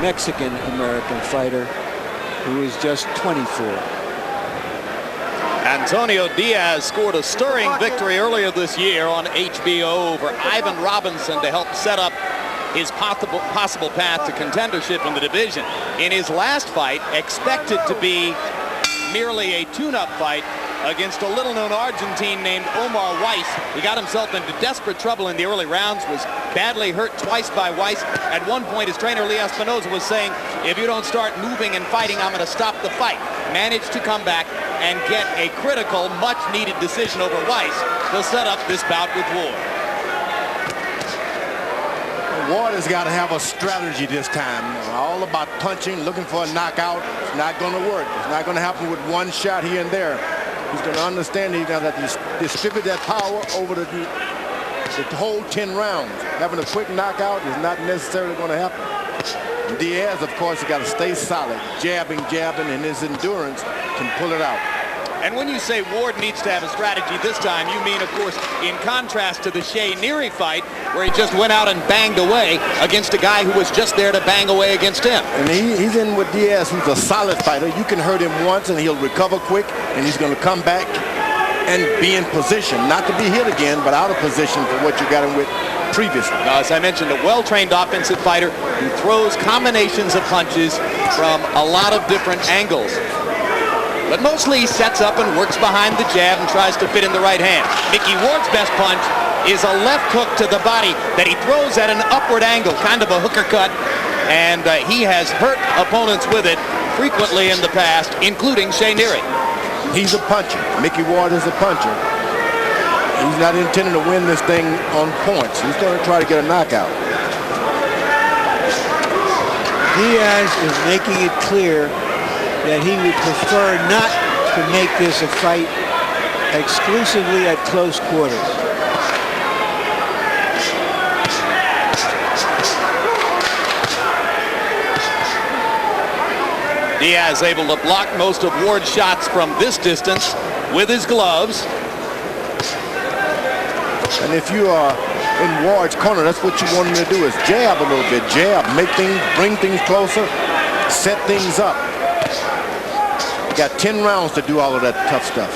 Mexican-American fighter who is just 24. Antonio Diaz scored a stirring victory earlier this year on HBO over Ivan Robinson to help set up his possible path to contendership in the division. In his last fight, expected to be merely a tune-up fight against a little-known Argentine named Omar Weiss. He got himself into desperate trouble in the early rounds, was badly hurt twice by Weiss. At one point, his trainer, Lee Espinoza, was saying, if you don't start moving and fighting, I'm going to stop the fight. Managed to come back and get a critical, much-needed decision over Weiss to set up this bout with Ward. Ward has got to have a strategy this time. All about punching, looking for a knockout. It's not going to work. It's not going to happen with one shot here and there. He's going to understand he's going to have to distribute that power over the whole 10 rounds. Having a quick knockout is not necessarily going to happen. And Diaz, of course, has got to stay solid, jabbing, and his endurance can pull it out. And when you say Ward needs to have a strategy this time, you mean, of course, in contrast to the Shea Neary fight, where he just went out and banged away against a guy who was just there to bang away against him. And he's in with Diaz, who's a solid fighter. You can hurt him once, and he'll recover quick, and he's going to come back and be in position. Not to be hit again, but out of position for what you got him with previously. Now, as I mentioned, a well-trained offensive fighter who throws combinations of punches from a lot of different angles. But mostly he sets up and works behind the jab and tries to fit in the right hand. Micky Ward's best punch is a left hook to the body that he throws at an upward angle, kind of a hooker cut, and he has hurt opponents with it frequently in the past, including Shea Neary. He's a puncher. Micky Ward is a puncher. He's not intending to win this thing on points. He's going to try to get a knockout. Diaz is making it clear that he would prefer not to make this a fight exclusively at close quarters. Diaz able to block most of Ward's shots from this distance with his gloves. And if you are in Ward's corner, that's what you want him to do, is jab a little bit. Jab, make things, bring things closer, set things up. You got 10 rounds to do all of that tough stuff.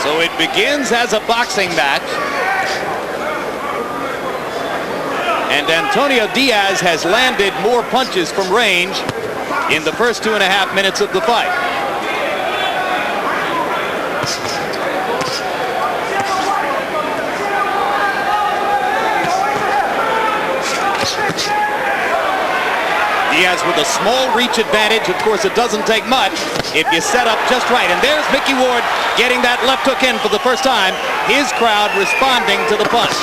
So it begins as a boxing match. And Antonio Diaz has landed more punches from range in the first 2.5 minutes of the fight. Diaz with a small reach advantage. Of course, it doesn't take much if you set up just right. And there's Micky Ward getting that left hook in for the first time. His crowd responding to the punch.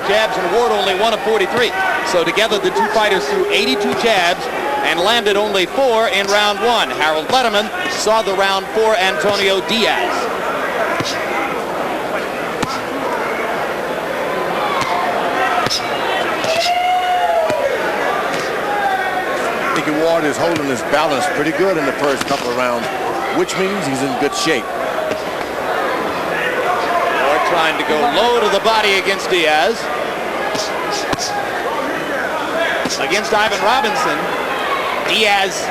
Jabs, and Ward only 1 of 43. So together the two fighters threw 82 jabs and landed only 4 in round 1. Harold Letterman saw the round for Antonio Diaz. Micky Ward is holding his balance pretty good in the first couple of rounds, which means he's in good shape. Ward trying to go low to the body against Diaz. Against Ivan Robinson, Diaz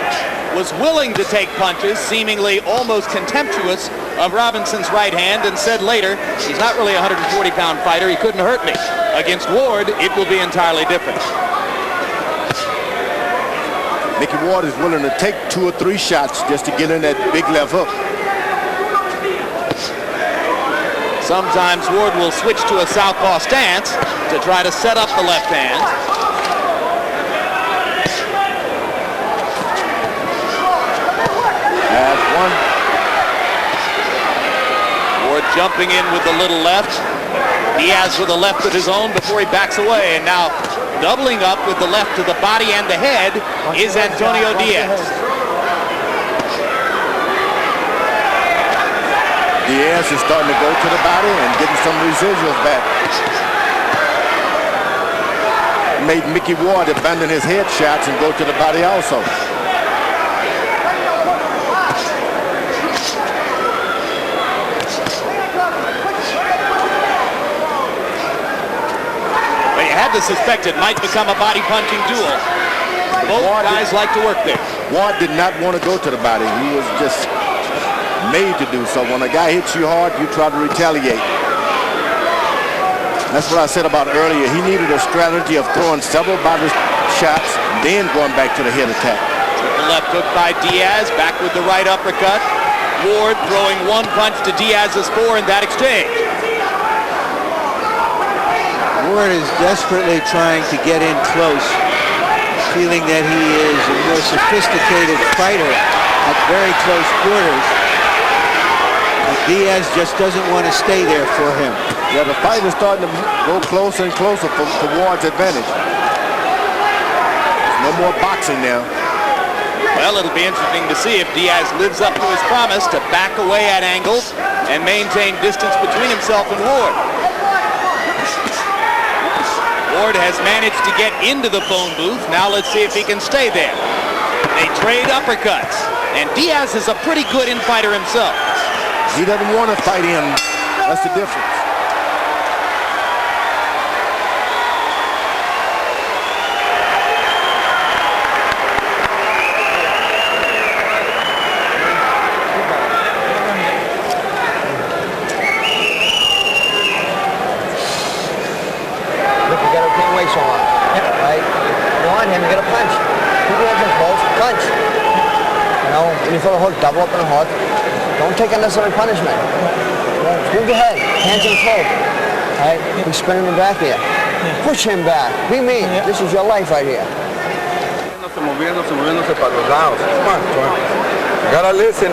was willing to take punches, seemingly almost contemptuous of Robinson's right hand, and said later, he's not really a 140-pound fighter, he couldn't hurt me. Against Ward, it will be entirely different. Micky Ward is willing to take 2 or 3 shots just to get in that big left hook. Sometimes Ward will switch to a southpaw stance to try to set up the left hand. That's one. Ward jumping in with the little left. Diaz with a left of his own before he backs away. And now doubling up with the left to the body and the head is Antonio Diaz. Diaz is starting to go to the body and getting some residuals back. made Micky Ward abandon his head shots and go to the body also. But you had to suspect it might become a body punching duel. Both guys like to work there. Ward did not want to go to the body. He was just made to do so. When a guy hits you hard, you try to retaliate. That's what I said about earlier. He needed a strategy of throwing several body shots, then going back to the head attack. The left hook by Diaz, back with the right uppercut. Ward throwing one punch to Diaz's four in that exchange. Ward is desperately trying to get in close, feeling that he is a more sophisticated fighter at very close quarters. But Diaz just doesn't want to stay there for him. Yeah, the fight is starting to go closer and closer for Ward's advantage. There's no more boxing now. Well, it'll be interesting to see if Diaz lives up to his promise to back away at angles and maintain distance between himself and Ward. Ward has managed to get into the phone booth. Now let's see if he can stay there. They trade uppercuts, and Diaz is a pretty good infighter himself. He doesn't want to fight in. That's the difference. So on, right? You want him to get a punch. People have just both punch. You know, when you throw a hook, double up in a hook. Don't take unnecessary punishment. Move your head, hands in close. Right? He's spinning him back here. Push him back. Be mean. This is your life right here. Moviéndose para los lados. Come on. You gotta listen,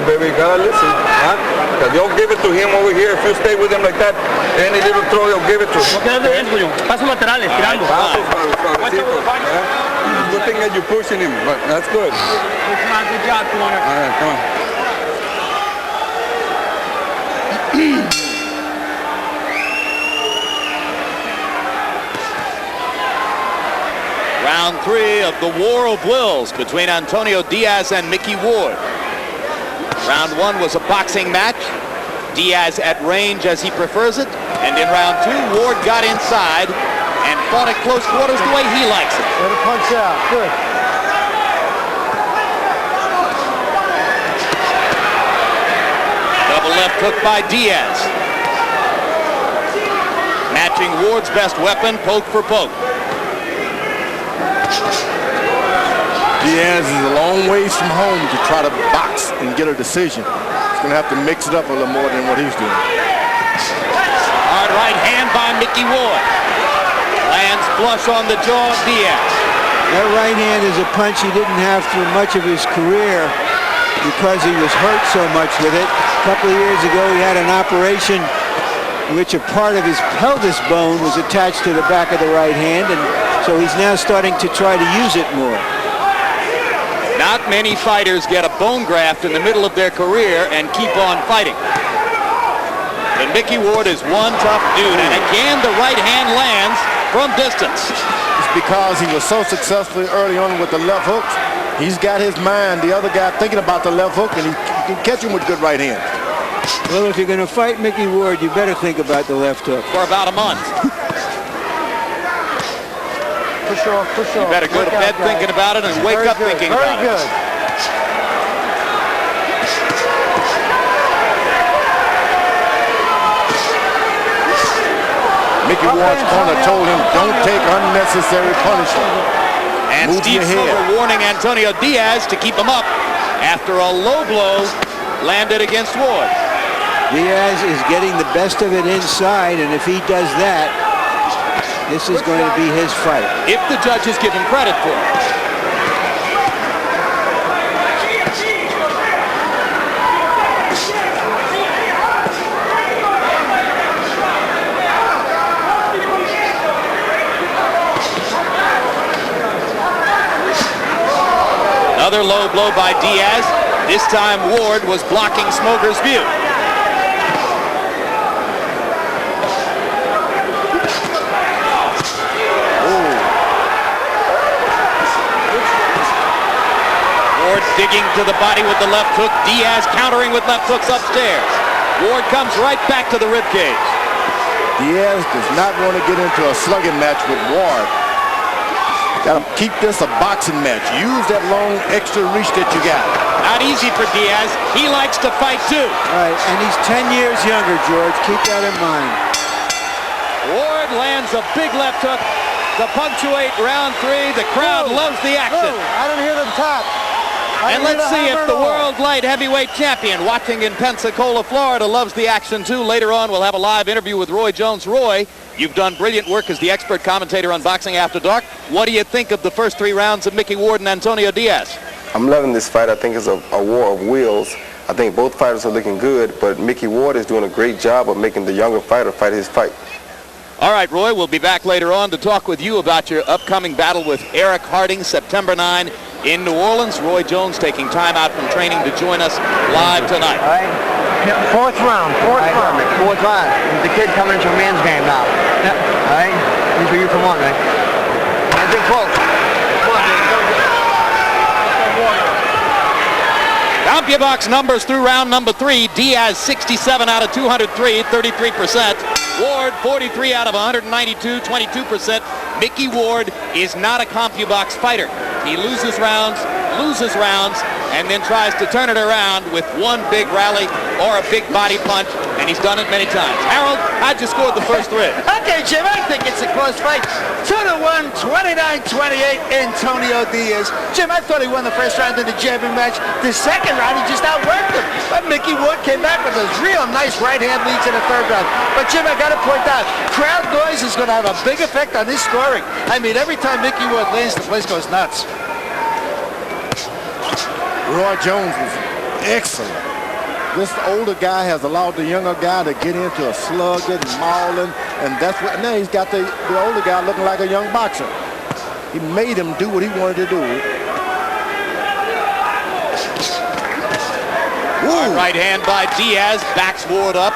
baby. You gotta listen. Huh? Because they'll give it to him over here. If you stay with him like that, any little throw, they'll give it to him. Pasos laterales, tirando. Good thing that you're pushing him, but that's good. Good job, corner. All right, come on. Round three of the War of Wills between Antonio Diaz and Micky Ward. Round one was a boxing match. Diaz at range as he prefers it. And in round two, Ward got inside and fought at close quarters the way he likes it. Let it punch out. Good. Double left hook by Diaz. Matching Ward's best weapon, poke for poke. Diaz is a long ways from home to try to box and get a decision. He's going to have to mix it up a little more than what he's doing. Hard right hand by Micky Ward. Lands flush on the jaw of Diaz. That right hand is a punch he didn't have through much of his career because he was hurt so much with it. A couple of years ago, he had an operation in which a part of his pelvis bone was attached to the back of the right hand, and so he's now starting to try to use it more. Not many fighters get a bone graft in the middle of their career and keep on fighting. And Micky Ward is one tough dude, and again the right hand lands from distance. It's because he was so successful early on with the left hooks. He's got his mind, the other guy, thinking about the left hook, and he can catch him with good right hand. Well, if you're going to fight Micky Ward, you better think about the left hook. For about a month. Push off, push off. You better go to bed thinking about it and wake up thinking about it. Very good. Micky Ward's corner told him, don't take unnecessary punishment. And Move Steve your head. Silver warning Antonio Diaz to keep him up after a low blow landed against Ward. Diaz is getting the best of it inside, and if he does that, this is going to be his fight. If the judges give him credit for it. Another low blow by Diaz. This time Ward was blocking Smoger's view. digging to the body with the left hook. Diaz countering with left hooks upstairs. Ward comes right back to the ribcage. Diaz does not want to get into a slugging match with Ward. Got to keep this a boxing match. Use that long extra reach that you got. Not easy for Diaz. He likes to fight too. Right, and he's 10 years younger, George. Keep that in mind. Ward lands a big left hook to punctuate round 3. The crowd loves the action. I didn't hear the tap. And let's see if the world light heavyweight champion watching in Pensacola, Florida loves the action too. Later on, we'll have a live interview with Roy Jones. Roy, you've done brilliant work as the expert commentator on Boxing After Dark. What do you think of the first 3 rounds of Micky Ward and Antonio Diaz? I'm loving this fight. I think it's a war of wills. I think both fighters are looking good, but Micky Ward is doing a great job of making the younger fighter fight his fight. All right, Roy, we'll be back later on to talk with you about your upcoming battle with Eric Harding, September 9 in New Orleans. Roy Jones taking time out from training to join us live tonight. All right. Fourth round. Fourth round. The kid coming into a man's game now. All right. These are you from one, right? Hands in close. Come on, dude. CompuBox numbers through round number 3. Diaz 67 out of 203, 33%. Ward 43 out of 192, 22%. Micky Ward is not a CompuBox fighter. He loses rounds, and then tries to turn it around with one big rally or a big body punch, and he's done it many times. Harold, how'd you score the first 3? Okay, Jim, I think it's a close fight. 2-1, 29-28, Antonio Diaz. Jim, I thought he won the first round in the jabbing match. The second round, he just outworked him. But Micky Ward came back with those real nice right-hand leads in the third round. But, Jim, I got to point out, crowd noise is going to have a big effect on his scoring. I mean, every time Micky Ward lands, the place goes nuts. Roy Jones was excellent. This older guy has allowed the younger guy to get into a slugging, mauling, and that's what now he's got the older guy looking like a young boxer. He made him do what he wanted to do. Right hand by Diaz, backs Ward up.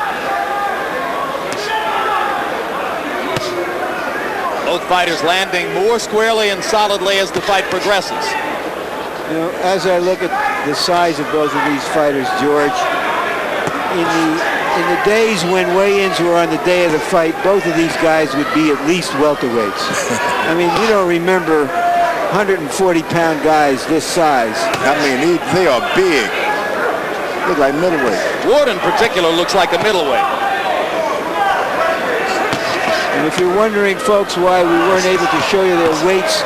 Both fighters landing more squarely and solidly as the fight progresses. You know, as I look at the size of both of these fighters, George, in the days when weigh-ins were on the day of the fight, both of these guys would be at least welterweights. I mean, you don't remember 140-pound guys this size. I mean, they are big. Look like middleweight. Ward in particular looks like a middleweight. And if you're wondering, folks, why we weren't able to show you their weights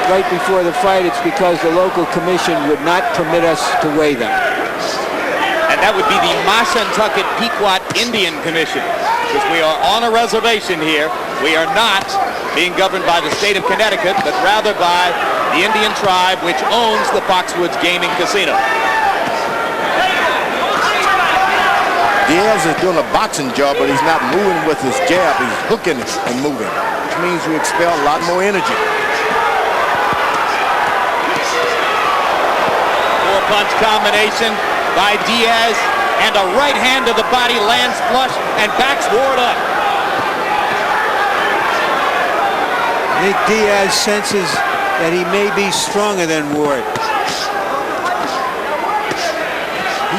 right before the fight, it's because the local commission would not permit us to weigh them. And that would be the Mashantucket Pequot Indian Commission, because we are on a reservation here. We are not being governed by the state of Connecticut, but rather by the Indian tribe which owns the Foxwoods Gaming Casino. Diaz is doing a boxing job, but he's not moving with his jab. He's hooking and moving, which means we expel a lot more energy. Punch combination by Diaz, and a right hand to the body lands flush and backs Ward up. I think Diaz senses that he may be stronger than Ward.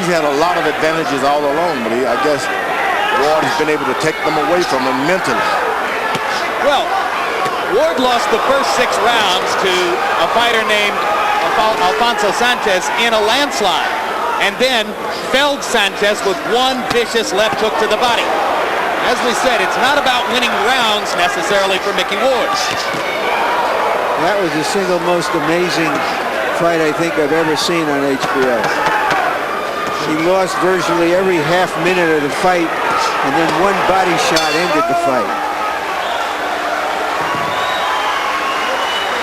He's had a lot of advantages all along, but I guess Ward has been able to take them away from him mentally. Well, Ward lost the first 6 rounds to a fighter named Alfonso Sanchez in a landslide, and then felled Sanchez with one vicious left hook to the body. As we said, it's not about winning rounds necessarily for Micky Ward. That was the single most amazing fight I think I've ever seen on HBO. He lost virtually every half minute of the fight, and then one body shot ended the fight.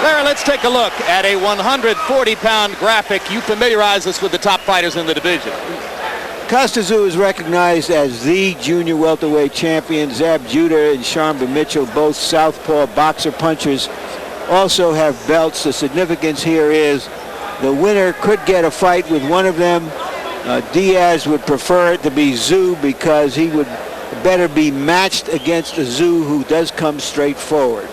Larry, let's take a look at a 140-pound graphic. You familiarize us with the top fighters in the division. Costazu is recognized as the junior welterweight champion. Zab Judah and Sharmba Mitchell, both southpaw boxer punchers, also have belts. The significance here is the winner could get a fight with one of them. Diaz would prefer it to be Zhu because he would better be matched against a Zhu who does come straight forward.